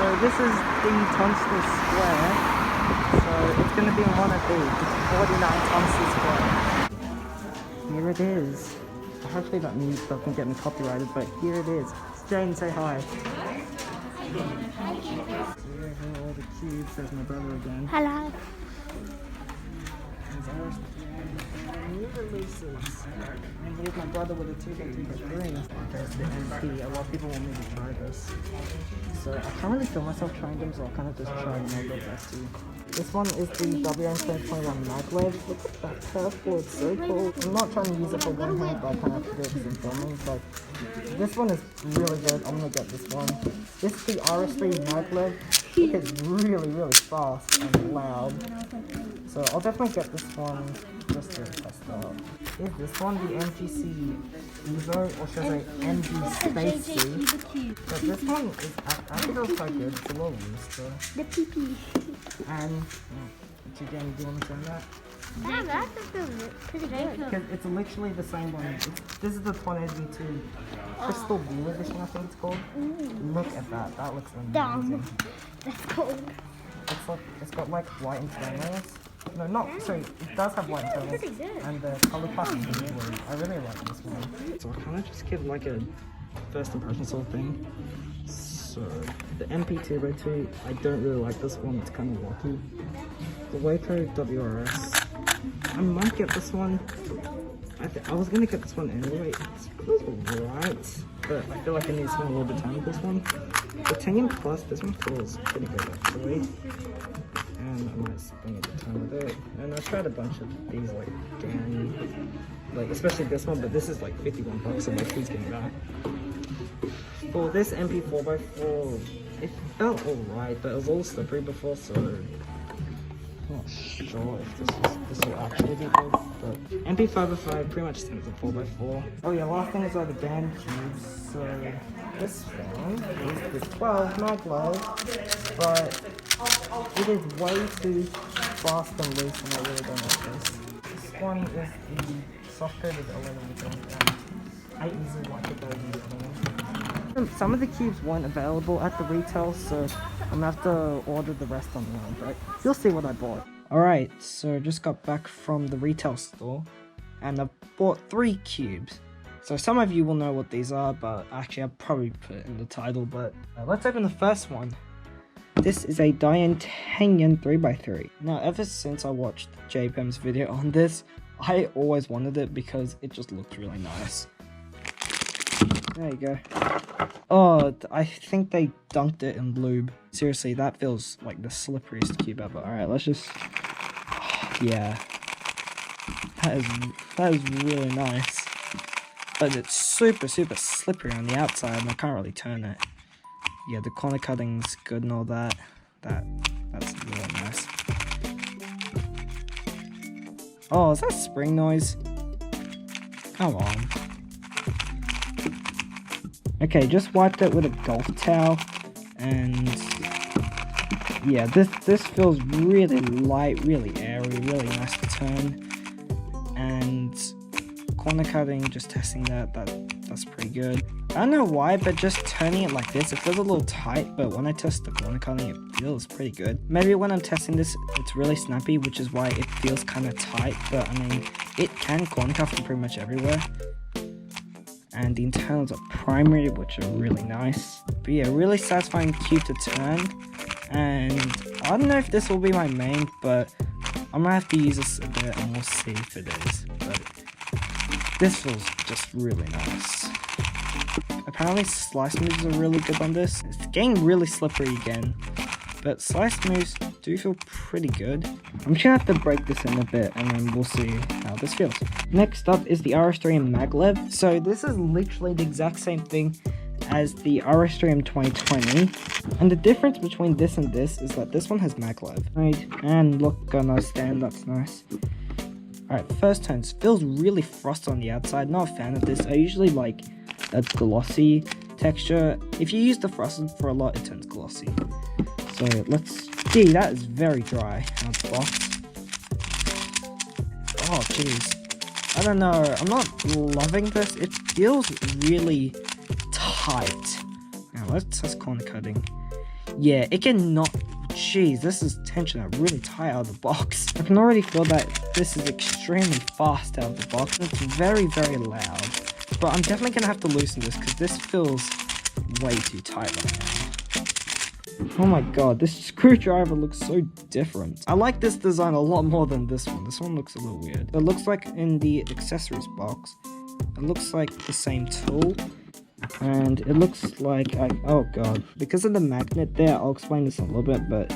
So this is the Tunstall Square. So it's going to be in one of these. It's 49 Tunstall Square. Here it is. Hopefully that music doesn't get me copyrighted, but here it is. Jane, say hi. So here are all the cubes. There's my brother again. Hello. New releases. And here's my brother with a 2x2x3. There's the MP. A lot of people want me to try this. So I can't really feel myself trying them, so I'll kind of just try and I'll get back to you. This one is the Dayan MagLev. Look at that surfboard, so cool. I'm not trying to use it for one hand, but I kind of have to do it because I'm filming. But this one is really good. I'm going to get this one. This is the RS3 MagLev. It's really, really fast and loud. So I'll definitely get this one just to test out. Is this one the MGC Evo, or should I say MG Spacey? But this one is, I think it was quite good. It's a little loose though. The PP. And, again, do you want to turn that? Yeah, that's pretty good. Because it's literally the same one. This is the 2022 Crystal Blue edition, I think it's called. Look at that. That looks amazing. Dumb. That's cool. It's got like white internals. No, not sorry. It does have white internals. Pretty good. And the color palette is blue. I really like this one. So I kind of just give like a first impression sort of thing. So the MP2x2, I don't really like this one. It's kind of wacky. The Waco WRS, I might get this one. I was gonna get this one anyway. It feels alright, but I feel like I need to spend a little bit of time with this one. The Tengyun Plus, this one feels pretty good actually. And I might spend a bit of time with it. And I tried a bunch of these like Dayan, like especially this one, but this is like 51 bucks, so like who's getting that? For this MP4x4, it felt alright, but it was all slippery before, so I'm not sure if this will actually be good. But MP5x5 pretty much seems a 4x4. Oh yeah, last thing is the Dayan cubes. So this one is the 12 MagLev, but it is way too fast and loose, and I really don't like this. This one is the soft-coated 11 and I easily like it better than the other one. Some of the cubes weren't available at the retail, so I'm gonna have to order the rest online, but you'll see what I bought. Alright, so I just got back from the retail store, and I bought 3 cubes. So some of you will know what these are, but actually I'll probably put it in the title, but let's open the first one. This is a Dayan Tengyun 3x3. Now, ever since I watched JPEM's video on this, I always wanted it because it just looked really nice. There you go. Oh, I think they dunked it in lube. Seriously, that feels like the slipperiest cube ever. Alright, let's just... yeah. That is really nice. But it's super, super slippery on the outside, and I can't really turn it. Yeah, the corner cutting's good and all that. That's really nice. Oh, is that spring noise? Come on. Okay, just wiped it with a golf towel, and yeah, this feels really light, really airy, really nice to turn. And corner cutting, just testing that's pretty good. I don't know why, but just turning it like this, it feels a little tight, but when I test the corner cutting, it feels pretty good. Maybe when I'm testing this, it's really snappy, which is why it feels kind of tight, but I mean, it can corner cut from pretty much everywhere. And the internals are primary, which are really nice. But yeah, really satisfying cube to turn. And I don't know if this will be my main, but I'm gonna have to use this a bit and we'll see if it is. But this feels just really nice. Apparently slice moves are really good on this. It's getting really slippery again, but slice moves do feel pretty good. I'm just gonna have to break this in a bit and then we'll see how this feels. Next up is the RS3 MagLev. So this is literally the exact same thing as the RS3 2020, and the difference between this and this is that this one has MagLev. Right, and look, got a nice stand, that's nice. Alright, first turns, feels really frosty on the outside, not a fan of this. I usually like that glossy texture. If you use the frosted for a lot, it turns glossy. So let's see, that is very dry out the box. Oh jeez, I don't know, I'm not loving this. It feels really tight. Now let's test corner cutting. Yeah, it cannot. Jeez, this is tension that really tight out of the box. I can already feel that this is extremely fast out of the box. It's very, very loud. But I'm definitely going to have to loosen this because this feels way too tight right now. Oh my god, this screwdriver looks so different. I like this design a lot more than this one. This one looks a little weird. It looks like in the accessories box, it looks like the same tool. And it looks like, oh god, because of the magnet there, I'll explain this in a little bit, but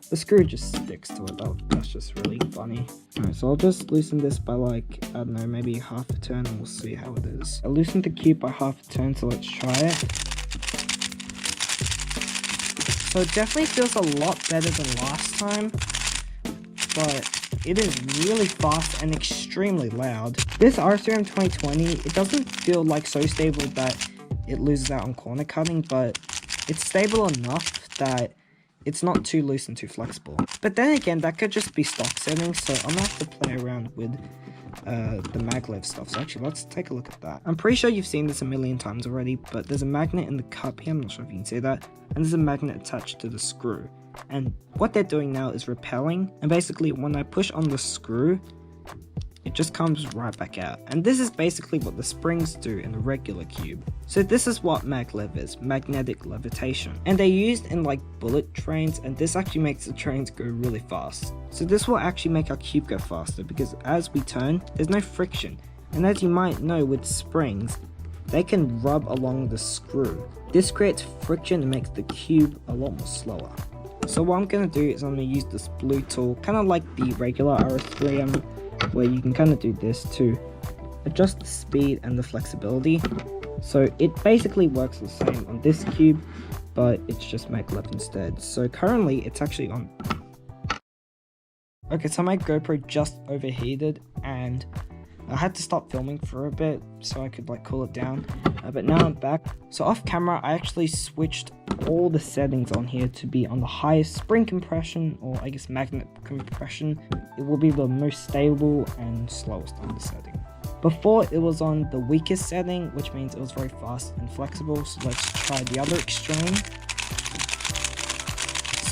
the screw just sticks to it. That's just really funny. Alright, so I'll just loosen this by like, I don't know, maybe half a turn and we'll see how it is. I loosened the cube by half a turn, so let's try it. So it definitely feels a lot better than last time, but it is really fast and extremely loud. This RS3M 2020, it doesn't feel like so stable that it loses out on corner cutting, but it's stable enough that it's not too loose and too flexible. But then again, that could just be stock settings, so I'm gonna have to play around with the MagLev stuff. So actually, let's take a look at that. I'm pretty sure you've seen this a million times already, but there's a magnet in the cup here, I'm not sure if you can see that, and there's a magnet attached to the screw. And what they're doing now is repelling, and basically when I push on the screw, it just comes right back out. And this is basically what the springs do in a regular cube. So this is what MagLev is, magnetic levitation. And they're used in like bullet trains, and this actually makes the trains go really fast. So this will actually make our cube go faster because as we turn, there's no friction. And as you might know with springs, they can rub along the screw. This creates friction and makes the cube a lot more slower. So what I'm going to do is I'm going to use this blue tool, kind of like the regular RS3M, where you can kind of do this to adjust the speed and the flexibility. So it basically works the same on this cube, but it's just MagLev instead. So currently it's actually on. Okay, so my GoPro just overheated and I had to stop filming for a bit so I could like cool it down, but now I'm back. So off camera I actually switched all the settings on here to be on the highest spring compression, or I guess magnet compression. It will be the most stable and slowest on the setting. Before it was on the weakest setting, which means it was very fast and flexible. So let's try the other extreme.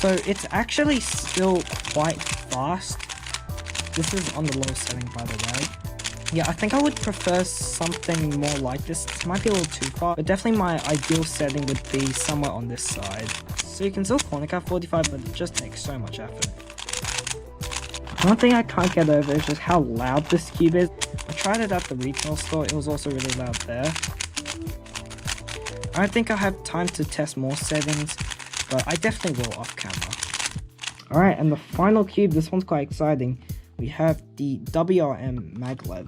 So it's actually still quite fast. This is on the low setting, by the way. Yeah, I think I would prefer something more like this. This might be a little too far, but definitely my ideal setting would be somewhere on this side. So you can still corner cut 45, but it just takes so much effort. One thing I can't get over is just how loud this cube is. I tried it at the retail store, it was also really loud there. I don't think I have time to test more settings, but I definitely will off camera. Alright, and the final cube, this one's quite exciting. We have the WRM MagLev.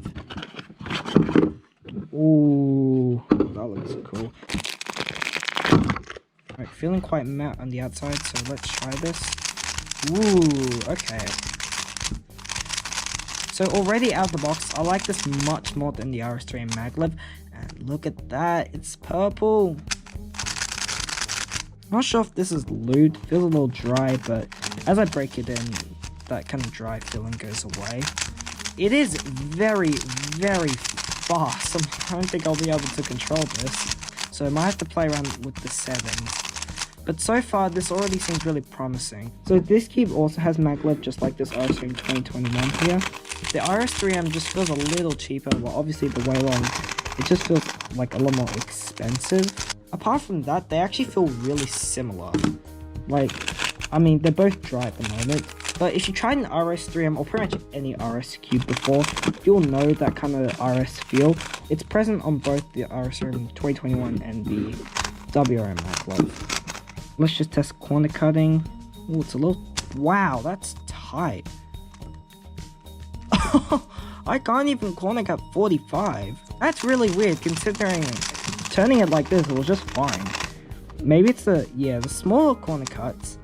Ooh, that looks cool. Alright, feeling quite matte on the outside, so let's try this. Ooh, okay. So already out of the box, I like this much more than the RS3M MagLev. And look at that, it's purple. Not sure if this is lewd, feels a little dry, but as I break it in, that kind of dry feeling goes away. It is very, very fast. I don't think I'll be able to control this, so I might have to play around with the settings. But so far, this already seems really promising. So this cube also has MagLev just like this RS3M 2021 here. The RS3M just feels a little cheaper, well obviously the Waylon, it just feels like a lot more expensive. Apart from that, they actually feel really similar. Like, I mean, they're both dry at the moment. But if you tried an RS3M or pretty much any RS cube before, you'll know that kind of RS feel. It's present on both the RS3M 2021 and the WRM MagLev. Let's just test corner cutting. Oh, it's a little... Wow, that's tight. I can't even corner cut 45. That's really weird considering turning it like this, it was just fine. Maybe it's the smaller corner cuts.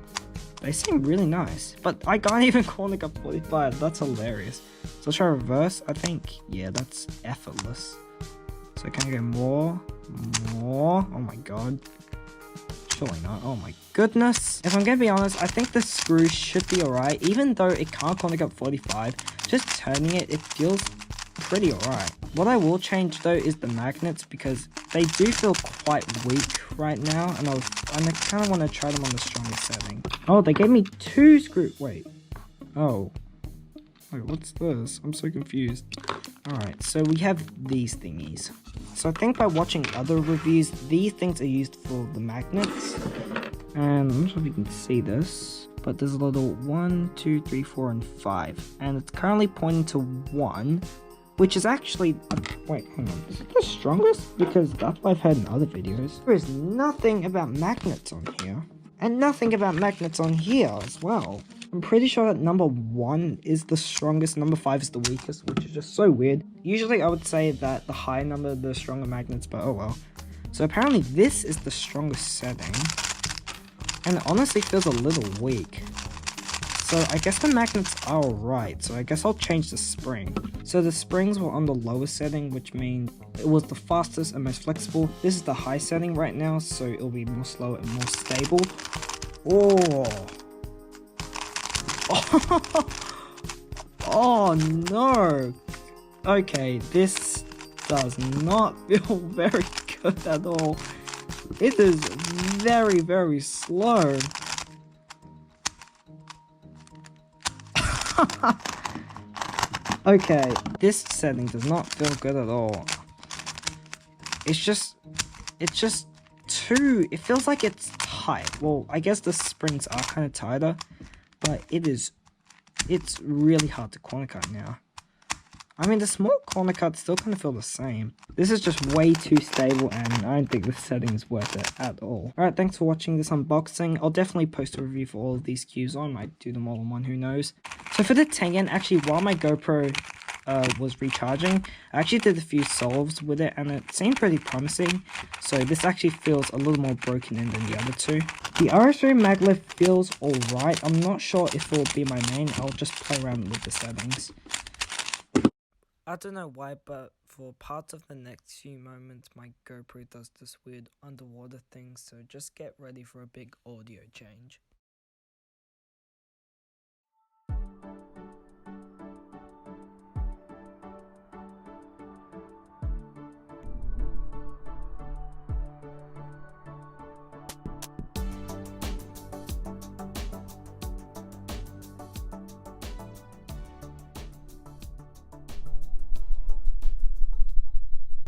They seem really nice, but I can't even corner cut 45. That's hilarious. So let's try reverse. I think, yeah, that's effortless. So can I go more? Oh my god. Surely not. Oh my goodness. If I'm gonna be honest, I think the screw should be alright, even though it can't corner cut 45. Just turning it, it feels pretty alright. What I will change though is the magnets, because they do feel quite weak right now, and I kind of want to try them on the strongest setting. Oh, they gave me 2 screw. Wait. Oh. Wait, what's this? I'm so confused. Alright, so we have these thingies. So I think by watching other reviews, these things are used for the magnets. And I'm not sure if you can see this, but there's a little 1, 2, 3, 4, and 5. And it's currently pointing to 1, which is actually... Wait, hang on. Is it the strongest? Because that's what I've heard in other videos. There is nothing about magnets on here. And nothing about magnets on here as well. I'm pretty sure that number 1 is the strongest, number 5 is the weakest, which is just so weird. Usually I would say that the higher number, the stronger magnets, but oh well. So apparently this is the strongest setting. And it honestly feels a little weak. So I guess the magnets are alright, so I guess I'll change the spring. So the springs were on the lowest setting, which means it was the fastest and most flexible. This is the high setting right now, so it'll be more slow and more stable. Oh! Oh no! Okay, this does not feel very good at all. It is very, very slow. Okay, this setting does not feel good at all. It's just too, it feels like it's tight. Well, I guess the springs are kind of tighter, but it's really hard to corner cut now. I mean, the small corner cuts still kind of feel the same. This is just way too stable, and I don't think this setting is worth it at all. Alright, thanks for watching this unboxing. I'll definitely post a review for all of these cues on. I might do them all in one, who knows. So for the Tengyun, actually, while my GoPro was recharging, I actually did a few solves with it, and it seemed pretty promising. So this actually feels a little more broken in than the other two. The RS3 MagLev feels alright. I'm not sure if it will be my main. I'll just play around with the settings. I don't know why, but for parts of the next few moments, my GoPro does this weird underwater thing, so just get ready for a big audio change.